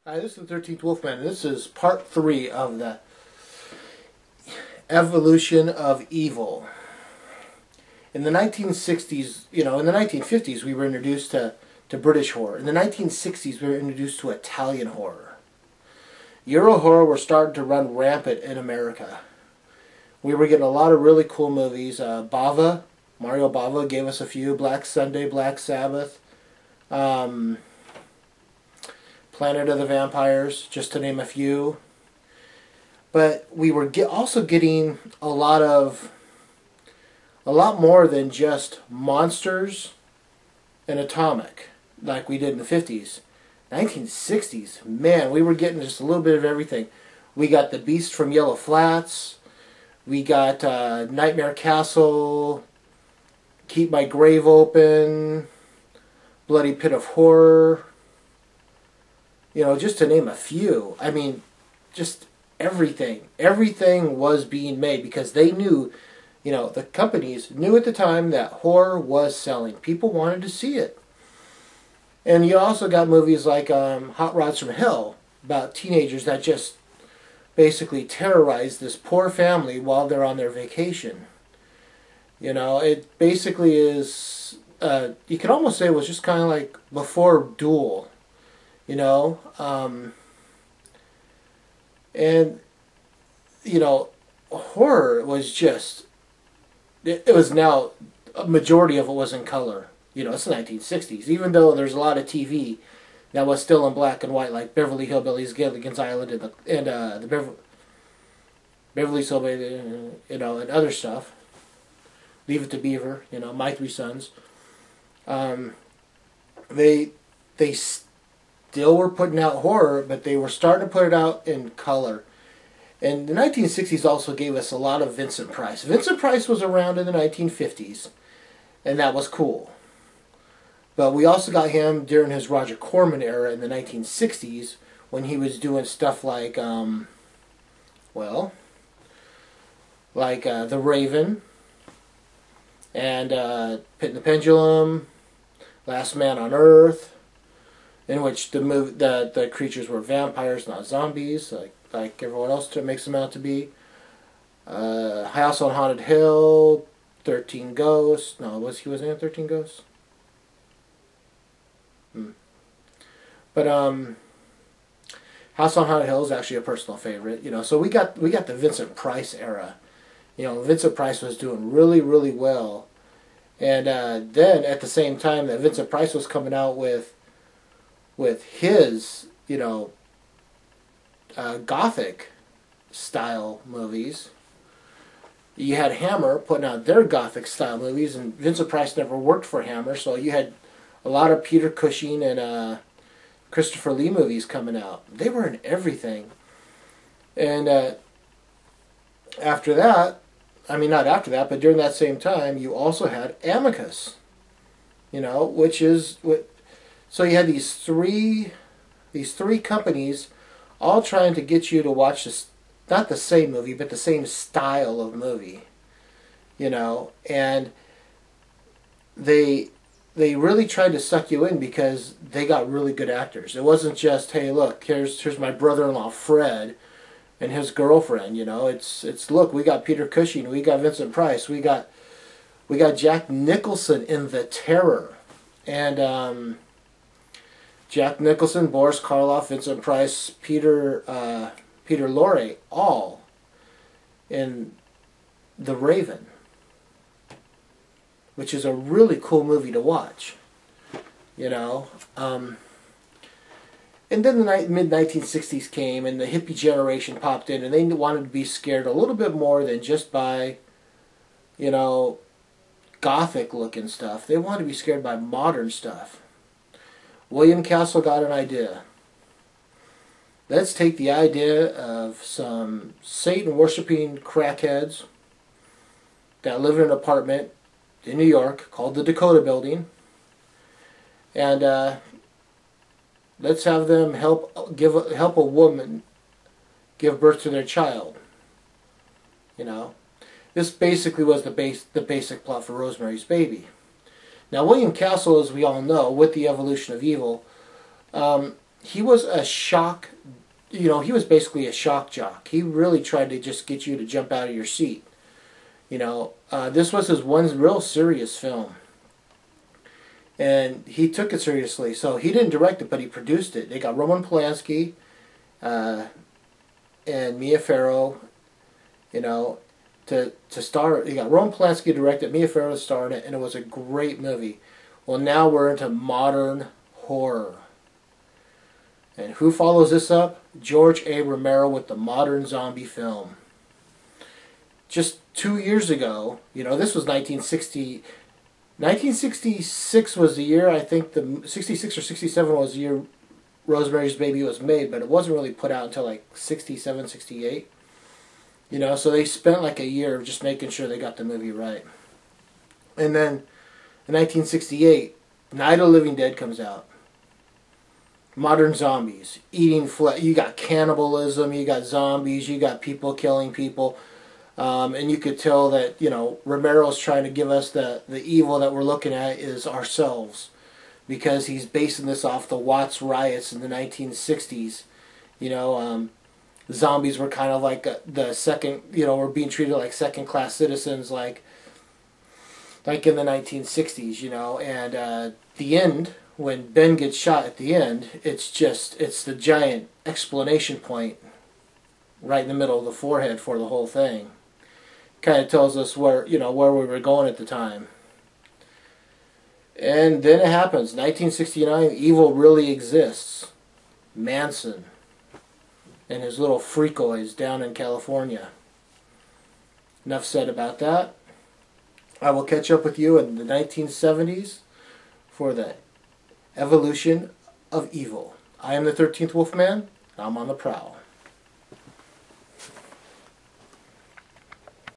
Hi, this is the 13th Wolfman, and this is part 3 of the Evolution of Evil. In the 1960s, in the 1950s, we were introduced to British horror. In the 1960s, we were introduced to Italian horror. Euro horror was starting to run rampant in America. We were getting a lot of really cool movies. Mario Bava gave us a few. Black+Sunday, Black+Sabbath. Planet+of+the+Vampires, just to name a few. But we were also getting a lot more than just monsters and atomic, like we did in the 50s. 1960s, man, we were getting just a little bit of everything. We got The Beast from Yellow Flats. We got Nightmare Castle, Keep My Grave Open, Bloody Pit of Horror. Just to name a few. I mean, just everything. Everything was being made because they knew, the companies knew at the time that horror was selling. People wanted to see it. And you also got movies like Hot Rods from Hell, about teenagers that just basically terrorize this poor family while they're on their vacation. It basically is, you could almost say it was just kind of like before Duel. Horror was just, it was now, a majority of it was in color. It's the 1960s. Even though there's a lot of TV that was still in black and white, like Beverly Hillbillies, Gilligan's Island, and the Beverly Hillbillies, and other stuff. Leave It to Beaver, My Three Sons. They still were putting out horror, but they were starting to put it out in color. And the 1960s also gave us a lot of Vincent Price. Vincent Price was around in the 1950s, and that was cool. But we also got him during his Roger Corman era in the 1960s, when he was doing stuff like, The Raven, and Pit and the Pendulum, Last Man on Earth, in which the creatures were vampires, not zombies, like everyone else makes them out to be. House on Haunted Hill, 13 Ghosts. No, he wasn't in 13 Ghosts? But House on Haunted Hill is actually a personal favorite. So we got the Vincent Price era. Vincent Price was doing really, really well. And then at the same time that Vincent Price was coming out with his, Gothic style movies, you had Hammer putting out their Gothic style movies, and Vincent Price never worked for Hammer, so you had a lot of Peter Cushing and Christopher Lee movies coming out. They were in everything. And after that, not after that, but during that same time, you also had Amicus, which is what. So you had these three companies all trying to get you to watch this, not the same movie, but the same style of movie, and they really tried to suck you in because they got really good actors. It wasn't just, hey, look, here's my brother-in-law Fred and his girlfriend. It's look, we got Peter Cushing, we got Vincent Price, we got Jack Nicholson in The Terror, and Jack Nicholson, Boris Karloff, Vincent Price, Peter Lorre, all in The Raven, which is a really cool movie to watch. And then the mid-1960s came, and the hippie generation popped in, and they wanted to be scared a little bit more than just by, Gothic-looking stuff. They wanted to be scared by modern stuff. William Castle got an idea. Let's take the idea of some Satan-worshipping crackheads that live in an apartment in New York called the Dakota Building, and let's have them help a woman give birth to their child. This basically was the basic plot for Rosemary's Baby. Now, William Castle, as we all know, with the Evolution of Evil, he was a shock, you know, he was basically a shock jock. He really tried to just get you to jump out of your seat. You know, this was his one real serious film. And he took it seriously. So he didn't direct it, but he produced it. They got Roman Polanski and Mia Farrow, you know, to star. You got Roman Polanski directed, Mia Farrow starred in it, and it was a great movie. Well, now we're into modern horror. And who follows this up? George A. Romero with the modern zombie film. Just 2 years ago, you know, this was 1960. 1966 was the year, I think, the 66 or 67 was the year Rosemary's Baby was made, but it wasn't really put out until like 67, 68. You know, so they spent like a year just making sure they got the movie right. And then in 1968, Night of the Living Dead comes out. Modern zombies, eating flesh. You got cannibalism, you got zombies, you got people killing people. And you could tell that, you know, Romero's trying to give us the evil that we're looking at is ourselves. Because he's basing this off the Watts riots in the 1960s. You know, zombies were kind of like the second, you know, were being treated like second-class citizens like in the 1960s, you know. And the end, when Ben gets shot at the end, it's the giant explanation point right in the middle of the forehead for the whole thing. Kind of tells us where, you know, where we were going at the time. And then it happens. 1969, evil really exists. Manson and his little freakoids down in California. Enough said about that. I will catch up with you in the 1970s for the Evolution of Evil. I am the 13th Wolfman. I'm on the prowl.